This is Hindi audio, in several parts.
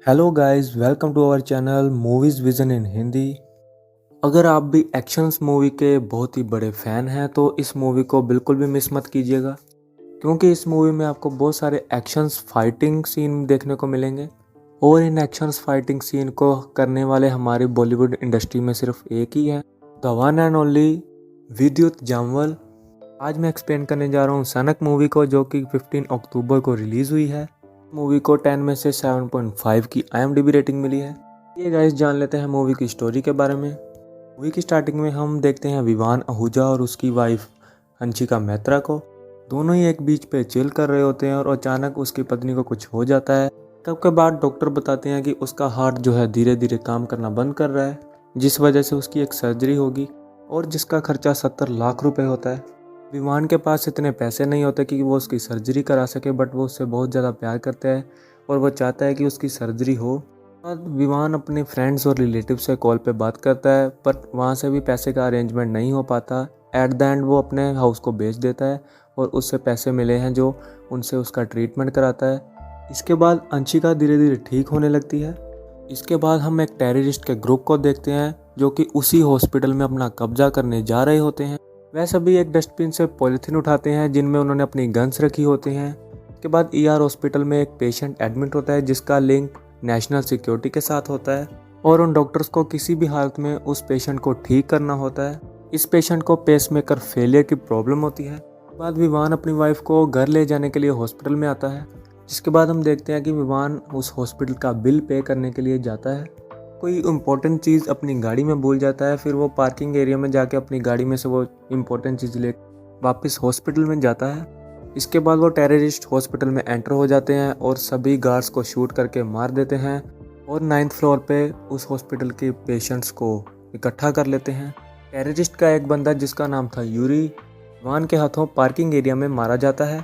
Hello guys, welcome to our channel movies vision in Hindi. अगर आप भी एक्शंस मूवी के बहुत ही बड़े फ़ैन हैं तो इस मूवी को बिल्कुल भी मिस मत कीजिएगा, क्योंकि इस मूवी में आपको बहुत सारे एक्शंस फाइटिंग सीन देखने को मिलेंगे। और इन एक्शंस फाइटिंग सीन को करने वाले हमारी बॉलीवुड इंडस्ट्री में सिर्फ एक ही है, द वन एंड ओनली विद्युत जामवाल। आज मैं एक्सप्लेन करने जा रहा हूँ सनक मूवी को, जो कि 15 अक्टूबर को रिलीज़ हुई है। मूवी को 10 में से 7.5 की IMDb रेटिंग मिली है। ये गाइस जान लेते हैं मूवी की स्टोरी के बारे में। मूवी की स्टार्टिंग में हम देखते हैं विवान आहूजा और उसकी वाइफ अंशिका मेहत्रा को। दोनों ही एक बीच पे चिल कर रहे होते हैं और अचानक उसकी पत्नी को कुछ हो जाता है। तब के बाद डॉक्टर बताते हैं कि उसका हार्ट जो है धीरे धीरे काम करना बंद कर रहा है, जिस वजह से उसकी एक सर्जरी होगी और जिसका खर्चा 70 लाख रुपए होता है। विवान के पास इतने पैसे नहीं होते कि वो उसकी सर्जरी करा सके, बट वो उससे बहुत ज़्यादा प्यार करता है और वो चाहता है कि उसकी सर्जरी हो। और विवान अपने फ्रेंड्स और रिलेटिव से कॉल पे बात करता है, पर वहाँ से भी पैसे का अरेंजमेंट नहीं हो पाता। एट द एंड वो अपने हाउस को बेच देता है और उससे पैसे मिले हैं जो उनसे उसका ट्रीटमेंट कराता है। इसके बाद अंशिका धीरे धीरे ठीक होने लगती है। इसके बाद हम एक टेररिस्ट के ग्रुप को देखते हैं जो कि उसी हॉस्पिटल में अपना कब्जा करने जा रहे होते हैं। वह सभी एक डस्टबिन से पॉलीथीन उठाते हैं जिनमें उन्होंने अपनी गन्स रखी होती हैं। इसके बाद ER हॉस्पिटल में एक पेशेंट एडमिट होता है जिसका लिंक नेशनल सिक्योरिटी के साथ होता है और उन डॉक्टर्स को किसी भी हालत में उस पेशेंट को ठीक करना होता है। इस पेशेंट को पेसमेकर फेलियर की प्रॉब्लम होती है। उसके बाद विवान अपनी वाइफ को घर ले जाने के लिए हॉस्पिटल में आता है। जिसके बाद हम देखते हैं कि विवान उस हॉस्पिटल का बिल पे करने के लिए जाता है। कोई इम्पोर्टेंट चीज़ अपनी गाड़ी में भूल जाता है, फिर वो पार्किंग एरिया में जाके अपनी गाड़ी में से वो इम्पोर्टेंट चीज़ ले वापस हॉस्पिटल में जाता है। इसके बाद वो टेररिस्ट हॉस्पिटल में एंटर हो जाते हैं और सभी गार्ड्स को शूट करके मार देते हैं और 9th फ्लोर पे उस हॉस्पिटल के पेशेंट्स को इकट्ठा कर लेते हैं। टेररिस्ट का एक बंदा जिसका नाम था यूरी, विवान के हाथों पार्किंग एरिया में मारा जाता है।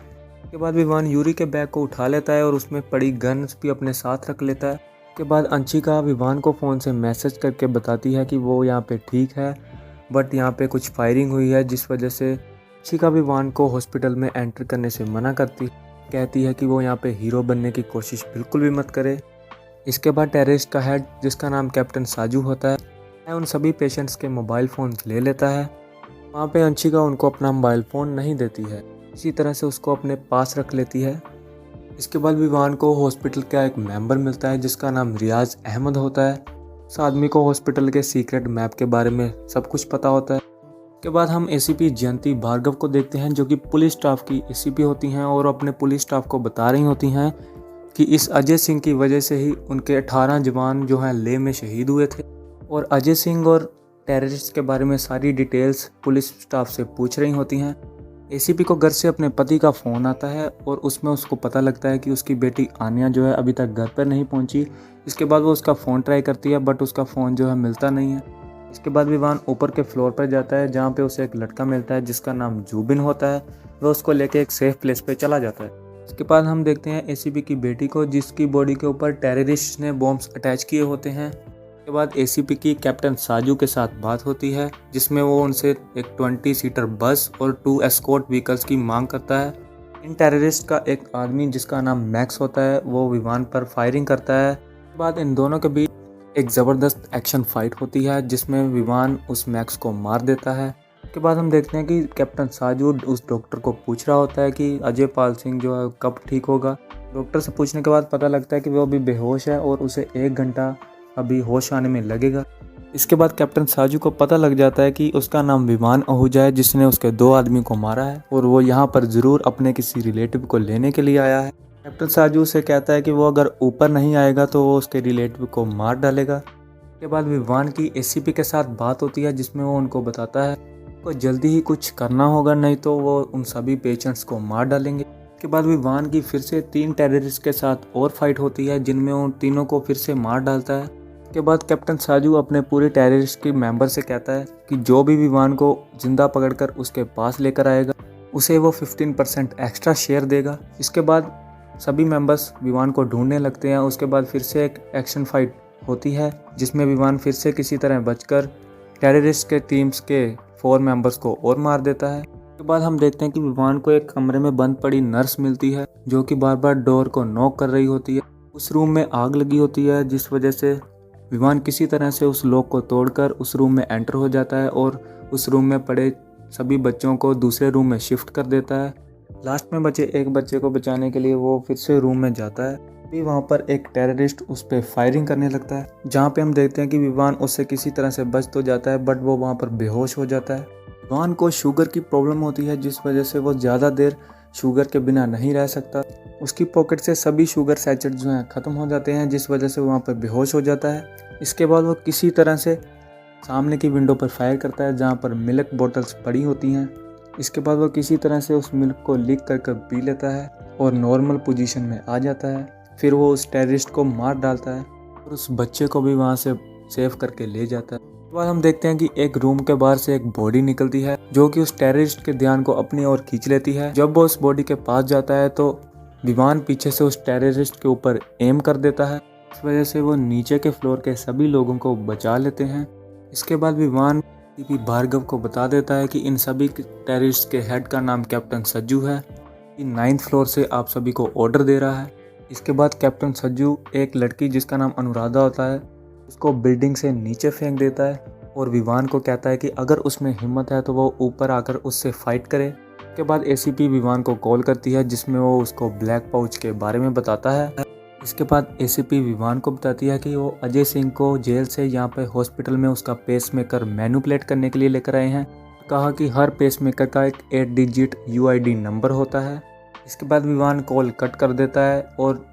उसके बाद विवान यूरी के बैग को उठा लेता है और उसमें पड़ी गन्स भी अपने साथ रख लेता है। के बाद अंशिका विवान को फ़ोन से मैसेज करके बताती है कि वो यहाँ पे ठीक है, बट यहाँ पे कुछ फायरिंग हुई है, जिस वजह से अंशिका विवान को हॉस्पिटल में एंटर करने से मना करती, कहती है कि वो यहाँ पे हीरो बनने की कोशिश बिल्कुल भी मत करे। इसके बाद टेररिस्ट का हेड जिसका नाम कैप्टन साजू होता है, वह उन सभी पेशेंट्स के मोबाइल फ़ोन ले लेता है। वहाँ पे अंशिका उनको अपना मोबाइल फ़ोन नहीं देती है, इसी तरह से उसको अपने पास रख लेती है। इसके बाद विवान को हॉस्पिटल का एक मेंबर मिलता है जिसका नाम रियाज अहमद होता है। उस आदमी को हॉस्पिटल के सीक्रेट मैप के बारे में सब कुछ पता होता है। इसके बाद हम ACP जयंती भार्गव को देखते हैं जो कि पुलिस स्टाफ की ACP होती हैं और अपने पुलिस स्टाफ को बता रही होती हैं कि इस अजय सिंह की वजह से ही उनके 18 जवान जो हैं लेह में शहीद हुए थे। और अजय सिंह और टेररिस्ट के बारे में सारी डिटेल्स पुलिस स्टाफ से पूछ रही होती हैं। ACP को घर से अपने पति का फ़ोन आता है और उसमें उसको पता लगता है कि उसकी बेटी आन्या जो है अभी तक घर पर नहीं पहुंची। इसके बाद वो उसका फ़ोन ट्राई करती है, बट उसका फ़ोन जो है मिलता नहीं है। इसके बाद विवान ऊपर के फ्लोर पर जाता है जहां पे उसे एक लड़का मिलता है जिसका नाम जूबिन होता है। वह उसको लेके एक सेफ प्लेस पे चला जाता है। इसके बाद हम देखते हैं ACP की बेटी को जिसकी बॉडी के ऊपर टेररिस्ट ने बॉम्ब्स अटैच किए होते हैं। के बाद ACP की कैप्टन साजू के साथ बात होती है जिसमें वो उनसे एक 20 सीटर बस और 2 एस्कॉर्ट व्हीकल्स की मांग करता है। इन टेररिस्ट का एक आदमी जिसका नाम मैक्स होता है वो विमान पर फायरिंग करता है। के बाद इन दोनों के बीच एक ज़बरदस्त एक्शन फाइट होती है जिसमें विमान उस मैक्स को मार देता है। के बाद हम देखते हैं कि कैप्टन साजू उस डॉक्टर को पूछ रहा होता है कि अजय पाल सिंह जो है कब ठीक होगा। डॉक्टर से पूछने के बाद पता लगता है कि वो अभी बेहोश है और उसे 1 घंटा अभी होश आने में लगेगा। इसके बाद कैप्टन साजू को पता लग जाता है कि उसका नाम विवान आहूजा है जिसने उसके 2 आदमी को मारा है और वो यहाँ पर ज़रूर अपने किसी रिलेटिव को लेने के लिए आया है। कैप्टन साजू से कहता है कि वो अगर ऊपर नहीं आएगा तो वो उसके रिलेटिव को मार डालेगा। इसके बाद विवान की ACP के साथ बात होती है जिसमें वो उनको बताता है को जल्दी ही कुछ करना होगा, नहीं तो वो उन सभी पेशेंट्स को मार डालेंगे। इसके बाद विवान की फिर से 3 टेररिस्ट के साथ और फाइट होती है जिनमें उन तीनों को फिर से मार डालता है। के बाद कैप्टन साजू अपने पूरे टेररिस्ट के मेंबर से कहता है कि जो भी विवान को जिंदा पकड़कर उसके पास लेकर आएगा उसे वो 15% एक्स्ट्रा शेयर देगा। इसके बाद सभी मेंबर्स विवान को ढूंढने लगते हैं। उसके बाद फिर से एक एक्शन फाइट होती है जिसमें विवान फिर से किसी तरह बचकर टेररिस्ट के टीम्स के 4 मेंबर्स को और मार देता है। उसके बाद हम देखते हैं कि विवान को एक कमरे में बंद पड़ी नर्स मिलती है जो कि बार बार डोर को नॉक कर रही होती है। उस रूम में आग लगी होती है, जिस वजह से विवान किसी तरह से उस लॉक को तोड़कर उस रूम में एंटर हो जाता है और उस रूम में पड़े सभी बच्चों को दूसरे रूम में शिफ्ट कर देता है। लास्ट में बचे एक बच्चे को बचाने के लिए वो फिर से रूम में जाता है। भी वहाँ पर एक टेररिस्ट उस पर फायरिंग करने लगता है, जहाँ पे हम देखते हैं कि विवान उससे किसी तरह से बच तो जाता है, बट वो वहाँ पर बेहोश हो जाता है। विवान को शुगर की प्रॉब्लम होती है, जिस वजह से वो ज़्यादा देर शुगर के बिना नहीं रह सकता। उसकी पॉकेट से सभी शुगर सैचेट जो हैं ख़त्म हो जाते हैं, जिस वजह से वहाँ पर बेहोश हो जाता है। इसके बाद वो किसी तरह से सामने की विंडो पर फायर करता है, जहाँ पर मिल्क बोतल्स पड़ी होती हैं। इसके बाद वो किसी तरह से उस मिल्क को लीक कर कर पी लेता है और नॉर्मल पोजीशन में आ जाता है। फिर वो उस टेररिस्ट को मार डालता है और उस बच्चे को भी वहाँ से सेव करके ले जाता है। उसके बाद हम देखते हैं कि एक रूम के बाहर से एक बॉडी निकलती है, जो कि उस टेररिस्ट के ध्यान को अपनी ओर खींच लेती है। जब वो उस बॉडी के पास जाता है तो विवान पीछे से उस टेररिस्ट के ऊपर एम कर देता है। इस वजह से वो नीचे के फ्लोर के सभी लोगों को बचा लेते हैं। इसके बाद विवान एसीपी भार्गव को बता देता है कि इन सभी टेररिस्ट के हेड का नाम कैप्टन सज्जू है, कि 9th फ्लोर से आप सभी को ऑर्डर दे रहा है। इसके बाद कैप्टन सज्जू एक लड़की जिसका नाम अनुराधा होता है उसको बिल्डिंग से नीचे फेंक देता है और विवान को कहता है कि अगर उसमें हिम्मत है तो वो ऊपर आकर उससे फाइट करे। इसके बाद एसीपी विवान को कॉल करती है, जिसमें वो उसको ब्लैक पाउच के बारे में बताता है। इसके बाद एसीपी विवान को बताती है कि वो अजय सिंह को जेल से यहाँ पे हॉस्पिटल में उसका पेसमेकर मैनिपुलेट करने के लिए लेकर आए हैं। कहा कि हर पेसमेकर का एक 8 डिजिट UID नंबर होता है। इसके बाद विवान कॉल कट कर देता है और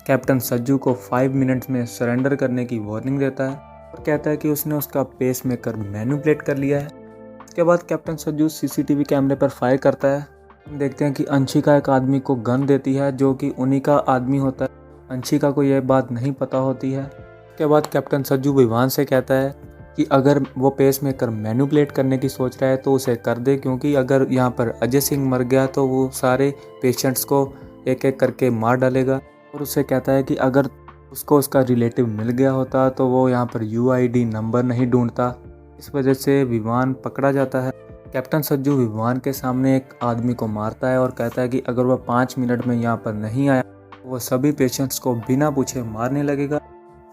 कैप्टन सज्जू को 5 मिनट्स में सरेंडर करने की वार्निंग देता है और कहता है कि उसने उसका पेसमेकर मैनिपुलेट कर लिया है। इसके बाद कैप्टन सज्जू CCTV कैमरे पर फायर करता है। हम देखते हैं कि अंशिका एक आदमी को गन देती है, जो कि उन्हीं का आदमी होता है। अंशिका को यह बात नहीं पता होती है। इसके बाद कैप्टन सज्जू विवान से कहता है कि अगर वो पेसमेकर मैनिपुलेट करने की सोच रहा है तो उसे कर दे, क्योंकि अगर यहाँ पर अजय सिंह मर गया तो वो सारे पेशेंट्स को एक एक करके मार डालेगा। और उसे कहता है कि अगर उसको उसका रिलेटिव मिल गया होता तो वो यहाँ पर UID नंबर नहीं ढूंढता। इस वजह से विवान पकड़ा जाता है। कैप्टन सज्जू विवान के सामने एक आदमी को मारता है और कहता है कि अगर वह 5 मिनट में यहाँ पर नहीं आया तो वह सभी पेशेंट्स को बिना पूछे मारने लगेगा।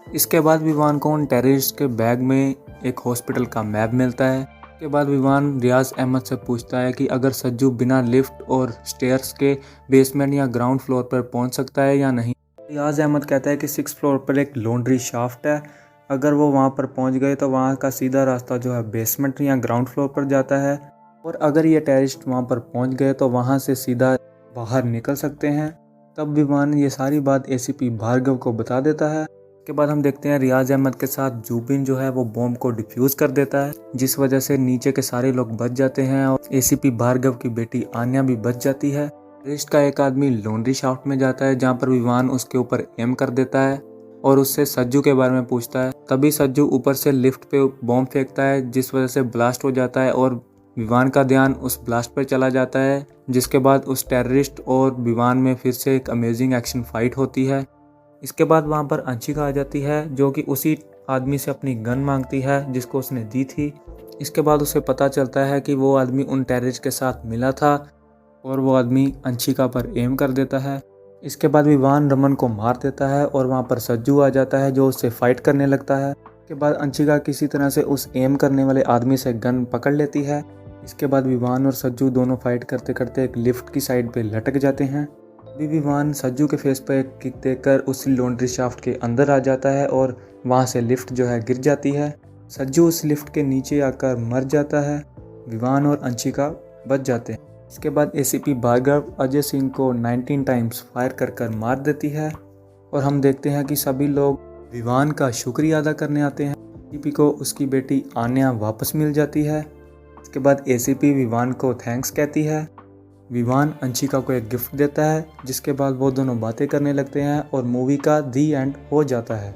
इसके बाद विवान को उन टेररिस्ट के बैग में एक हॉस्पिटल का मैप मिलता है। इसके बाद विवान रियाज अहमद से पूछता है कि अगर सज्जू बिना लिफ्ट और स्टेयर्स के बेसमेंट या ग्राउंड फ्लोर पर पहुंच सकता है या नहीं। रियाज अहमद कहता है कि 6th फ्लोर पर एक लॉन्ड्री शाफ्ट है, अगर वो वहां पर पहुंच गए तो वहां का सीधा रास्ता जो है बेसमेंट या ग्राउंड फ्लोर पर जाता है, और अगर ये टेररिस्ट वहां पर पहुंच गए तो वहां से सीधा बाहर निकल सकते हैं। तब विवान ये सारी बात ACP भार्गव को बता देता है। के बाद हम देखते हैं रियाज अहमद के साथ जुबिन जो है वो बॉम्ब को डिफ्यूज कर देता है, जिस वजह से नीचे के सारे लोग बच जाते हैं और ACP भार्गव की बेटी आन्या भी बच जाती है। टेररिस्ट का एक आदमी लॉन्ड्री शाफ्ट में जाता है, जहाँ पर विवान उसके ऊपर एम कर देता है और उससे सज्जू के बारे में पूछता है। तभी सज्जू ऊपर से लिफ्ट पे बॉम्ब फेंकता है, जिस वजह से ब्लास्ट हो जाता है और विवान का ध्यान उस ब्लास्ट पर चला जाता है। जिसके बाद उस टेररिस्ट और विवान में फिर से एक अमेजिंग एक्शन फाइट होती है। इसके बाद वहाँ पर अंशिका आ जाती है, जो कि उसी आदमी से अपनी गन मांगती है जिसको उसने दी थी। इसके बाद उसे पता चलता है कि वो आदमी उन टेररिस्ट के साथ मिला था और वो आदमी अंशिका पर एम कर देता है। इसके बाद विवान रमन को मार देता है और वहाँ पर सज्जू आ जाता है, जो उससे फाइट करने लगता है। इसके बाद अंशिका किसी तरह से उस एम करने वाले आदमी से गन पकड़ लेती है। इसके बाद विवान और सज्जू दोनों फाइट करते करते एक लिफ्ट की साइड पे लटक जाते हैं। अभी विवान सज्जू के फेस पर एक किक देकर उस लॉन्ड्री शाफ्ट के अंदर आ जाता है और वहाँ से लिफ्ट जो है गिर जाती है। सज्जू उस लिफ्ट के नीचे आकर मर जाता है। विवान और अंशिका बच जाते हैं। इसके बाद ACP भार्गव अजय सिंह को 19 टाइम्स फायर कर मार देती है और हम देखते हैं कि सभी लोग विवान का शुक्रिया अदा करने आते हैं। ACP को उसकी बेटी आन्या वापस मिल जाती है। इसके बाद ACP विवान को थैंक्स कहती है। विवान अंशिका को एक गिफ्ट देता है, जिसके बाद वो दोनों बातें करने लगते हैं और मूवी का दी एंड हो जाता है।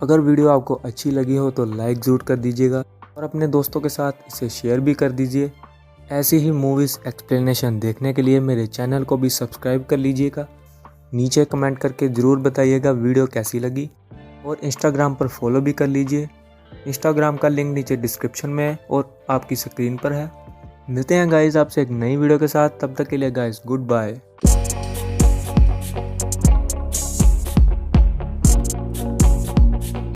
अगर वीडियो आपको अच्छी लगी हो तो लाइक ज़रूर कर दीजिएगा और अपने दोस्तों के साथ इसे शेयर भी कर दीजिए। ऐसी ही मूवीज़ एक्सप्लेनेशन देखने के लिए मेरे चैनल को भी सब्सक्राइब कर लीजिएगा। नीचे कमेंट करके ज़रूर बताइएगा वीडियो कैसी लगी और इंस्टाग्राम पर फॉलो भी कर लीजिए। इंस्टाग्राम का लिंक नीचे डिस्क्रिप्शन में है और आपकी स्क्रीन पर है। मिलते हैं गाइस आपसे एक नई वीडियो के साथ, तब तक के लिए गाइस गुड बाय।